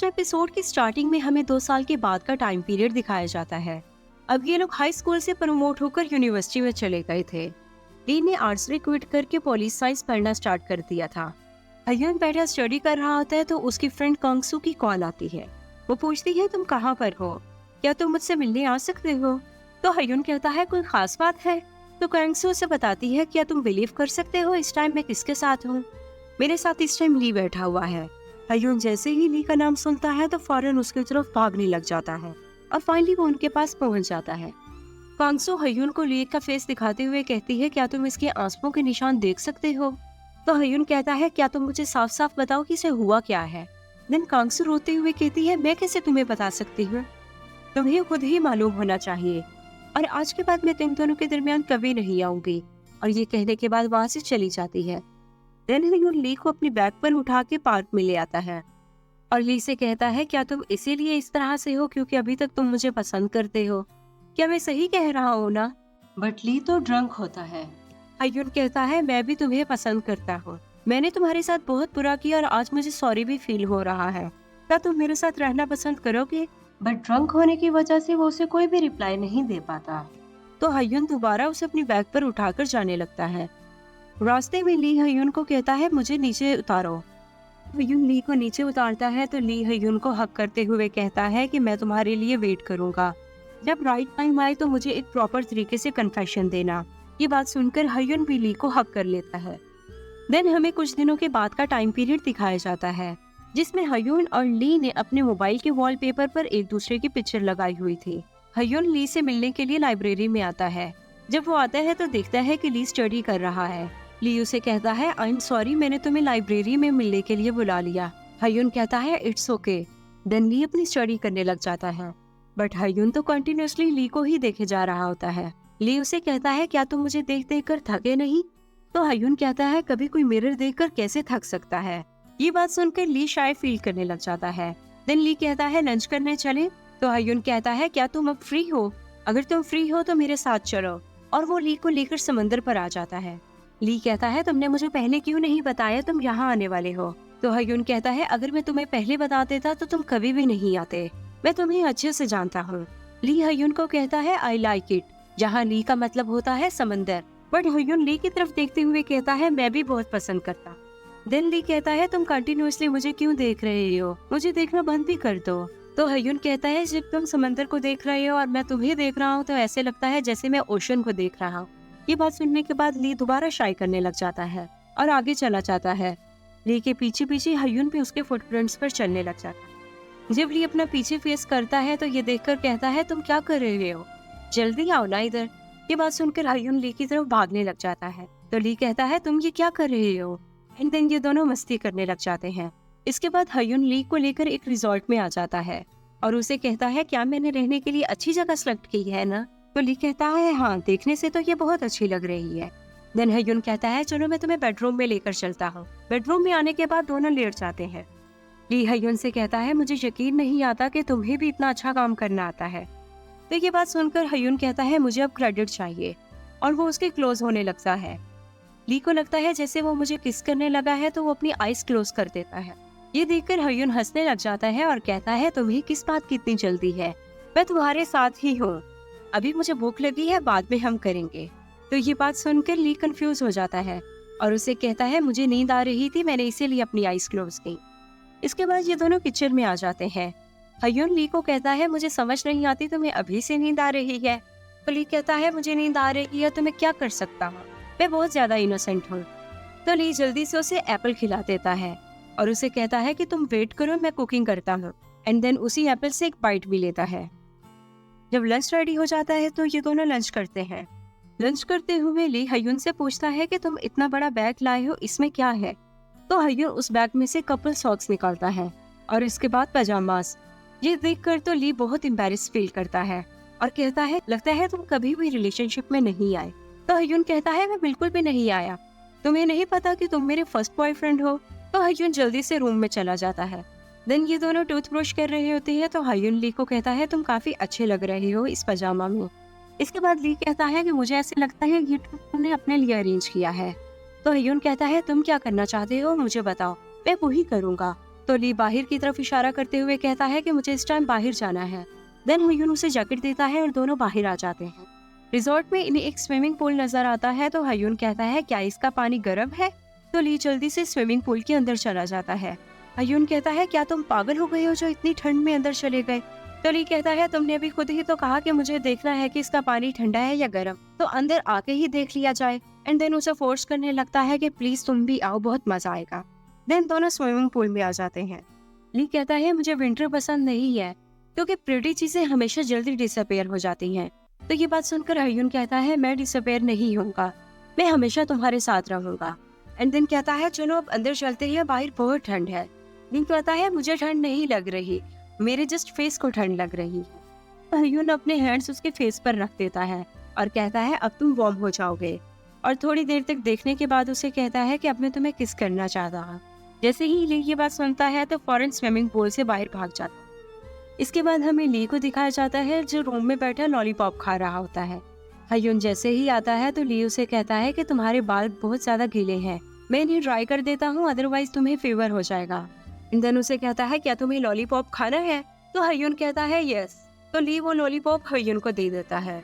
तो एपिसोड की स्टार्टिंग में हमें 2 साल के बाद का टाइम पीरियड दिखाया जाता है। अब ये लोग हाई स्कूल से प्रमोट होकर यूनिवर्सिटी में चले गए थे। ली ने आर्ट्स में क्विट करके पॉलिस साइंस पढ़ना स्टार्ट कर दिया था। हयन बैठा स्टडी कर रहा होता है तो उसकी फ्रेंड कांगसू की कॉल आती है। वो पूछती है, तुम कहाँ पर हो, क्या तुम मुझसे मिलने आ सकते हो? तो हयन कहता है, कोई खास बात है? तो कांगसू उसे बताती है, क्या तुम बिलीव कर सकते हो इस टाइम मैं किसके साथ हूँ? मेरे साथ इस टाइम ली बैठा हुआ है। हयन जैसे ही ली का नाम सुनता है तो फौरन उसकी तरफ भागने लग जाता है और फाइनली वो उनके पास पहुंच जाता है। कांगसू हयन को ली का फेस दिखाते हुए कहती है, क्या तुम इसके आंसुओं के निशान देख सकते हो? तो हयन कहता है, क्या तुम मुझे साफ साफ बताओ कि इसे हुआ क्या है? देन कांगसू रोते हुए कहती है, मैं कैसे तुम्हें बता सकती हूँ, तुम्हें खुद ही मालूम होना चाहिए और आज के बाद मैं तुम दोनों के दरमियान कभी नहीं आऊंगी। और ये कहने के बाद वहां से चली जाती है। देन हयन ली को अपनी बैग पर उठा के पार्क में ले आता है और ली से कहता है, क्या तुम इसीलिए इस तरह से हो क्योंकि अभी तक तुम मुझे पसंद करते हो? क्या मैं सही कह रहा हूँ ना? बट ली तो ड्रंक होता है। हयन कहता है, मैं भी तुम्हें पसंद करता हूँ, मैंने तुम्हारे साथ बहुत बुरा किया और आज मुझे सॉरी भी फील हो रहा है, क्या तुम मेरे साथ रहना पसंद करोगे? बट ड्रंक होने की वजह से वो उसे कोई भी रिप्लाई नहीं दे पाता। तो हयन दोबारा उसे अपनी बैग पर उठाकर जाने लगता है। रास्ते में ली हयन को कहता है, मुझे नीचे उतारो। हयन ली को नीचे उतारता है तो ली हयन को हक करते हुए कहता है कि मैं तुम्हारे लिए वेट करूंगा, जब राइट टाइम आए तो मुझे एक प्रॉपर तरीके से कन्फेशन देना। ये बात सुनकर हयन भी ली को हक कर लेता है। देन हमें कुछ दिनों के बाद का टाइम पीरियड दिखाया जाता है जिसमें हयन और ली ने अपने मोबाइल के वॉलपेपर पर एक दूसरे की पिक्चर लगाई हुई थी। हयन ली से मिलने के लिए लाइब्रेरी में आता है। जब वो आता है तो देखता है कि ली स्टडी कर रहा है। ली उसे कहता है, आई एम सॉरी, मैंने तुम्हें लाइब्रेरी में मिलने के लिए बुला लिया। हयन कहता है, इट्स ओके। देन ली अपनी स्टडी करने लग जाता है बट हयन तो कंटिन्यूअसली ली को ही देखे जा रहा होता है। ली उसे कहता है, क्या तुम मुझे देख देख कर थके नहीं? तो हयन कहता है, कभी कोई मिरर देखकर कैसे थक सकता है? ये बात सुनकर ली शाय फील करने लग जाता है। देन ली कहता है, लंच करने चले? तो हयन कहता है, क्या तुम अब फ्री हो? अगर तुम फ्री हो तो मेरे साथ चलो। और वो ली को लेकर समंदर पर आ जाता है। ली कहता है, तुमने मुझे पहले क्यों नहीं बताया तुम यहाँ आने वाले हो? तो हयन कहता है, अगर मैं तुम्हें पहले बता देता तो तुम कभी भी नहीं आते, मैं तुम्हें अच्छे से जानता हूँ। ली हयन को कहता है, आई लाइक इट, जहाँ ली का मतलब होता है समंदर। बट हयन ली की तरफ देखते हुए कहता है, मैं भी बहुत पसंद करता। देन ली कहता है, तुम कंटिन्यूअसली मुझे क्यों देख रहे हो, मुझे देखना बंद भी कर दो। तो हयन कहता है, जब तुम समंदर को देख रहे हो और मैं तुम्हें देख रहा हूँ तो ऐसे लगता है जैसे मैं ओशन को देख रहा हूँ। ये बात सुनने के बाद ली दोबारा शाय करने लग जाता है और आगे चला जाता है। ली के पीछे पीछे हयन भी उसके फुटप्रिंट्स पर चलने लग जाता है। जब ली अपना पीछे फेस करता है तो ये देखकर कहता है, तुम क्या कर रहे हो, जल्दी आओ ना इधर। ये बात सुनकर हयन ली की तरफ भागने लग जाता है। तो ली कहता है, तुम ये क्या कर रहे हो? एंड देन ये दोनों मस्ती करने लग जाते हैं। इसके बाद हयन ली को लेकर एक रिजॉर्ट में आ जाता है और उसे कहता है, क्या मैंने रहने के लिए अच्छी जगह सेलेक्ट की है ना? तो ली कहता है, हाँ, देखने से तो ये बहुत अच्छी लग रही है। देन हयन कहता है, चलो मैं तुम्हें बेडरूम में लेकर चलता हूँ। बेडरूम में आने के बाद दोनों लेट जाते हैं। ली हयन से कहता है, मुझे यकीन नहीं आता कि तुम्हें भी इतना अच्छा काम करना आता है। तो ये बात सुनकर हयन कहता है, मुझे अब क्रेडिट चाहिए, और वो उसके क्लोज होने लगता है। ली को लगता है जैसे वो मुझे किस करने लगा है तो वो अपनी आईज क्लोज कर देता है। ये देखकर हयन हंसने लग जाता है और कहता है, तुम्हें किस बात की इतनी जल्दी है, मैं तुम्हारे साथ ही हूँ, अभी मुझे भूख लगी है, बाद में हम करेंगे। तो ये बात सुनकर ली कंफ्यूज हो जाता है और उसे कहता है, मुझे नींद आ रही थी, मैंने इसीलिए अपनी आईज क्लोज की। इसके बाद ये दोनों किचन में आ जाते हैं। हयन ली को कहता है, मुझे समझ नहीं आती तुम्हें अभी से नींद आ रही है? तो ली कहता है, मुझे नींद आ रही है तो मैं क्या कर सकता हूँ, मैं बहुत ज्यादा इनोसेंट हूँ। तो ली जल्दी से उसे एप्पल खिला देता है और उसे कहता है कि तुम वेट करो, मैं कुकिंग करता हूँ। एंड देन उसी एप्पल से एक बाइट भी लेता है। जब लंच रेडी हो जाता है तो ये दोनों लंच करते हैं। लंच करते हुए ली हयन से पूछता है कि तुम इतना बड़ा बैग लाए हो, इसमें क्या है? तो हयन उस बैग में से कपल सॉक्स निकालता है और इसके बाद पजामास। ये देखकर तो ली बहुत एम्बैरेस फील करता है और कहता है, लगता है तुम कभी भी रिलेशनशिप में नहीं आए। तो हयन कहता है, मैं बिल्कुल भी नहीं आया, तुम्हें नहीं पता कि तुम मेरे फर्स्ट बॉयफ्रेंड हो? तो हयन जल्दी से रूम में चला जाता है। देन ये दोनों टूथब्रश कर रहे होते हैं तो हयन ली को कहता है, तुम काफी अच्छे लग रहे हो इस पजामा में। इसके बाद ली कहता है कि मुझे ऐसे लगता है ये तुमने अपने लिए अरेंज किया है। तो हयन कहता है, तुम क्या करना चाहते हो मुझे बताओ, मैं वही करूंगा। तो ली बाहर की तरफ इशारा करते हुए कहता है कि मुझे इस टाइम बाहर जाना है। देन हयून उसे जैकेट देता है और दोनों बाहर आ जाते हैं। रिजॉर्ट में इन्हें एक स्विमिंग पूल नजर आता है तो हयून कहता है क्या इसका पानी गर्म है? तो ली जल्दी से स्विमिंग पूल के अंदर चला जाता है। हयून कहता है क्या तुम पागल हो गए हो जो इतनी ठंड में अंदर चले गए? तो ली कहता है तुमने अभी खुद ही तो कहा कि मुझे देखना है कि इसका पानी ठंडा है या गर्म, तो अंदर आके ही देख लिया जाए। एंड देन उसे फोर्स करने लगता है कि प्लीज तुम भी आओ, बहुत मजा आएगा। देन दोनों स्विमिंग पूल में आ जाते हैं। ली कहता है मुझे विंटर पसंद नहीं है क्योंकि प्रिटी चीजें हमेशा जल्दी डिसअपेयर हो जाती हैं। तो ये बात सुनकर हयून कहता है मैं डिसअपेयर नहीं होऊंगा, मैं हमेशा तुम्हारे साथ रहूंगा। एंड देन कहता है चलो अब अंदर चलते हैं, बाहर बहुत ठंड है। ली कहता है मुझे ठंड नहीं लग रही, मेरे जस्ट फेस को ठंड लग रही है। हयून अपने हैंड्स उसके फेस पर रख देता है और कहता है अब तुम वार्म हो जाओगे। और थोड़ी देर तक देखने के बाद उसे कहता है कि अब मैं तुम्हें किस करना चाहता हूँ। जैसे ही ली ये बात सुनता है तो फौरन स्विमिंग पूल से बाहर भाग जाता है। इसके बाद हमें ली को दिखाया जाता है जो रूम में बैठा लॉलीपॉप खा रहा होता है। हयून जैसे ही आता है तो ली उसे कहता है कि तुम्हारे बाल बहुत ज्यादा गीले हैं, मैं इन्हें ड्राई कर देता हूँ, अदरवाइज तुम्हें फीवर हो जाएगा। देन उसे कहता है क्या तुम्हें लॉलीपॉप खाना है? तो हयून कहता है यस। तो ली वो लॉलीपॉप हयून को दे देता है।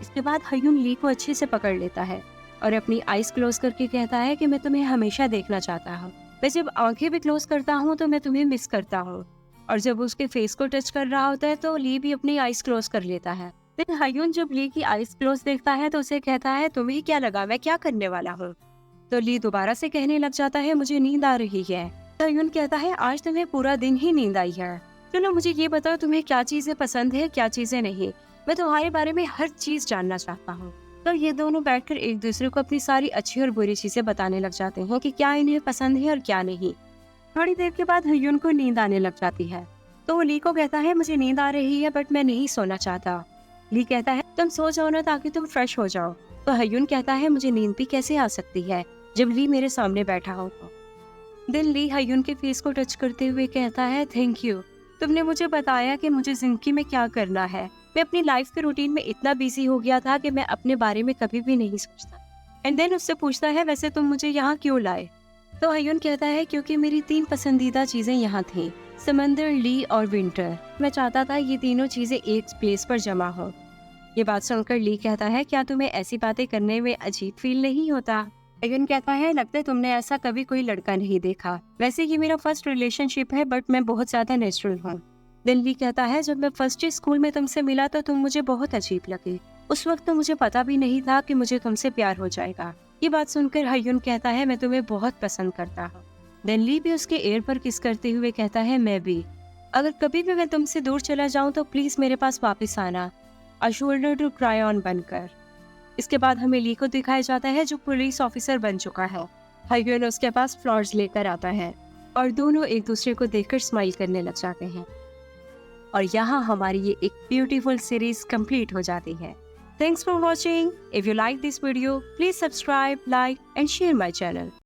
इसके बाद हयून ली को अच्छे से पकड़ लेता है और अपनी आईज क्लोज करके कहता है कि मैं तुम्हें हमेशा देखना चाहता हूँ, मैं जब आंखें भी क्लोज करता हूँ तो मैं तुम्हें मिस करता हूँ। और जब उसके फेस को टच कर रहा होता है तो ली भी अपनी आईज क्लोज कर लेता है। फिर हयून जब ली की आईज क्लोज देखता है तो उसे कहता है तुम्हें क्या लगा मैं क्या करने वाला हूँ? तो ली दोबारा से कहने लग जाता है मुझे नींद आ रही है। तो हयून कहता है आज तुम्हें पूरा दिन ही नींद आई है, चलो मुझे ये बताओ तुम्हें क्या चीजें पसंद है क्या चीजें नहीं, मैं तुम्हारे बारे में हर चीज जानना चाहता हूँ। तो ये दोनों बैठकर एक दूसरे को अपनी सारी अच्छी और बुरी चीजें बताने लग जाते हैं कि क्या इन्हें पसंद है और क्या नहीं। थोड़ी देर के बाद हयून को नींद आने लग जाती है तो वो ली को कहता है मुझे नींद आ रही है बट मैं नहीं सोना चाहता। ली कहता है तुम सो जाओ ना ताकि तुम फ्रेश हो जाओ। तो हयून कहता है मुझे नींद भी कैसे आ सकती है जब ली मेरे सामने बैठा हो। देन ली हयून के फेस को टच करते हुए कहता है थैंक यू, तुमने मुझे बताया कि मुझे जिंदगी में क्या करना है। मैं अपनी लाइफ के रूटीन में इतना बिजी हो गया था कि मैं अपने बारे में कभी भी नहीं सोचता। एंड देन उससे पूछता है वैसे तुम मुझे यहाँ क्यों लाए? तो हयून कहता है क्योंकि मेरी 3 पसंदीदा चीजें यहाँ थी, समंदर, ली और विंटर। मैं चाहता था ये तीनों चीजें एक प्लेस पर जमा हो। ये बात सुनकर ली कहता है क्या तुम्हें ऐसी बातें करने में अजीब फील नहीं होता? हयून कहता है लगता है तुमने ऐसा कभी कोई लड़का नहीं देखा, वैसे ये मेरा फर्स्ट रिलेशनशिप है बट मैं बहुत ज्यादा नेचुरल हूँ। देन ली कहता है जब मैं फर्स्ट स्कूल में तुमसे मिला तो तुम मुझे बहुत अजीब लगी, उस वक्त तो मुझे पता भी नहीं था कि मुझे तुमसे प्यार हो जाएगा। ये बात सुनकर हयून कहता है मैं तुम्हें बहुत पसंद करता हूँ। देन ली भी उसके एयर पर किस करते हुए कहता है मैं भी, अगर कभी भी मैं तुमसे दूर चला जाऊं तो प्लीज मेरे पास वापस आना, a shoulder to cry on बनकर। इसके बाद हमें ली को दिखाया जाता है जो पुलिस ऑफिसर बन चुका है। हयून उसके पास फ्लावर्स लेकर आता है और दोनों एक दूसरे को देखकर स्माइल करने लग जाते हैं। और यहाँ हमारी ये एक ब्यूटीफुल सीरीज कंप्लीट हो जाती है। Thanks for watching. If you like this video, please subscribe, like and share my channel.